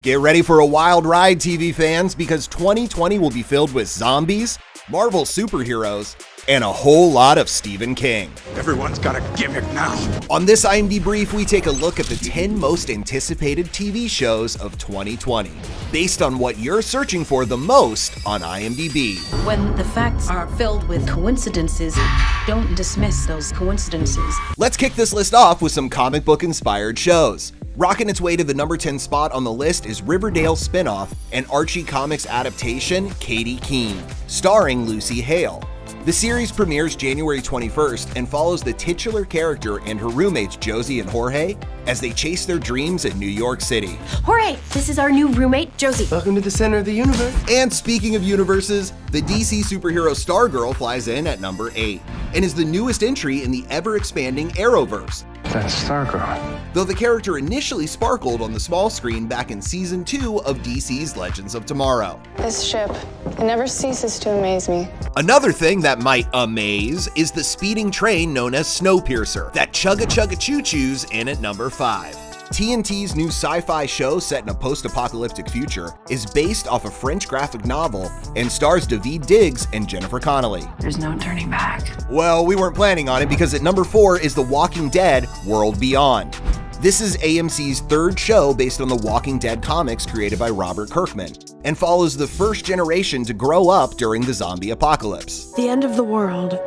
Get ready for a wild ride, TV fans, because 2020 will be filled with zombies, Marvel superheroes, and a whole lot of Stephen King. Everyone's got a gimmick now. On this IMDb Brief, we take a look at the 10 most anticipated TV shows of 2020, based on what you're searching for the most on IMDb. When the facts are filled with coincidences, don't dismiss those coincidences. Let's kick this list off with some comic book-inspired shows. Rocking its way to the number 10 spot on the list is Riverdale spinoff and Archie Comics adaptation Katie Keene, starring Lucy Hale. The series premieres January 21st and follows the titular character and her roommates Josie and Jorge as they chase their dreams in New York City. Jorge, this is our new roommate, Josie. Welcome to the center of the universe. And speaking of universes, the DC superhero Stargirl flies in at number 8 and is the newest entry in the ever-expanding Arrowverse. That's Stargirl. Though the character initially sparkled on the small screen back in Season 2 of DC's Legends of Tomorrow. This ship, it never ceases to amaze me. Another thing that might amaze is the speeding train known as Snowpiercer that chugga-chugga-choo-choos in at number 5. TNT's new sci-fi show set in a post-apocalyptic future is based off a French graphic novel and stars Daveed Diggs and Jennifer Connelly. There's no turning back. Well, we weren't planning on it because at number 4 is The Walking Dead: World Beyond. This is AMC's third show based on the Walking Dead comics created by Robert Kirkman and follows the first generation to grow up during the zombie apocalypse. The end of the world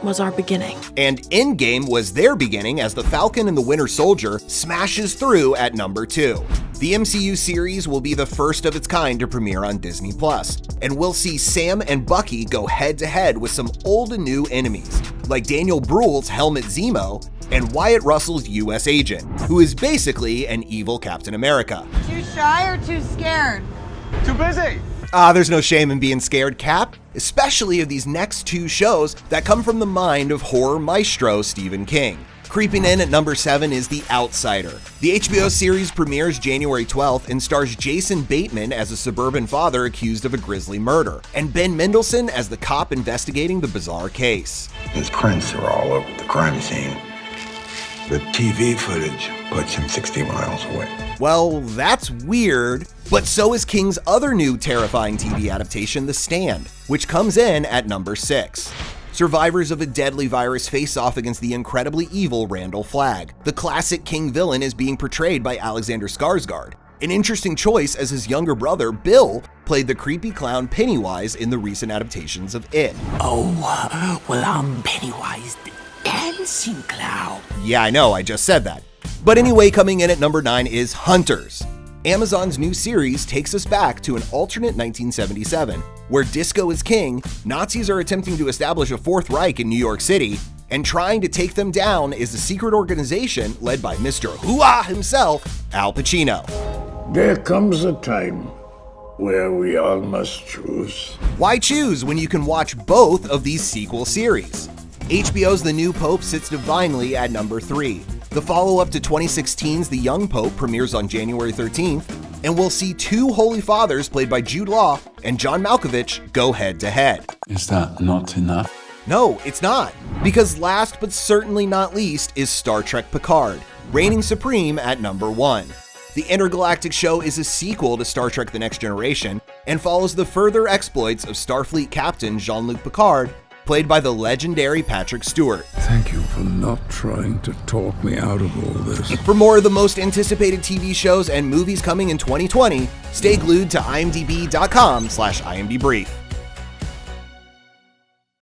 was our beginning. And Endgame was their beginning as the Falcon and the Winter Soldier smashes through at number 2. The MCU series will be the first of its kind to premiere on Disney+, and we'll see Sam and Bucky go head-to-head with some old and new enemies, like Daniel Bruhl's Helmut Zemo and Wyatt Russell's U.S. agent, who is basically an evil Captain America. Too shy or too scared? Too busy. There's no shame in being scared, Cap, especially of these next two shows that come from the mind of horror maestro Stephen King. Creeping in at number 7 is The Outsider. The HBO series premieres January 12th and stars Jason Bateman as a suburban father accused of a grisly murder, and Ben Mendelsohn as the cop investigating the bizarre case. His prints are all over the crime scene. The TV footage puts him 60 miles away. Well, that's weird, but so is King's other new terrifying TV adaptation, The Stand, which comes in at number 6. Survivors of a deadly virus face off against the incredibly evil Randall Flagg. The classic King villain is being portrayed by Alexander Skarsgård, an interesting choice as his younger brother, Bill, played the creepy clown Pennywise in the recent adaptations of It. Oh, well, I'm Pennywise the dancing clown. Yeah, I know, I just said that. But anyway, coming in at number 9 is Hunters. Amazon's new series takes us back to an alternate 1977, where disco is king, Nazis are attempting to establish a Fourth Reich in New York City, and trying to take them down is a secret organization led by Mr. Hoo-ah himself, Al Pacino. There comes a time where we all must choose. Why choose when you can watch both of these sequel series? HBO's The New Pope sits divinely at number 3. The follow-up to 2016's The Young Pope premieres on January 13th, and we'll see two Holy Fathers played by Jude Law and John Malkovich go head-to-head. Is that not enough? No, it's not, because last but certainly not least is Star Trek Picard, reigning supreme at number 1. The intergalactic show is a sequel to Star Trek The Next Generation and follows the further exploits of Starfleet Captain Jean-Luc Picard, played by the legendary Patrick Stewart. Thank you for not trying to talk me out of all this. For more of the most anticipated TV shows and movies coming in 2020, stay glued to imdb.com/imdbrief.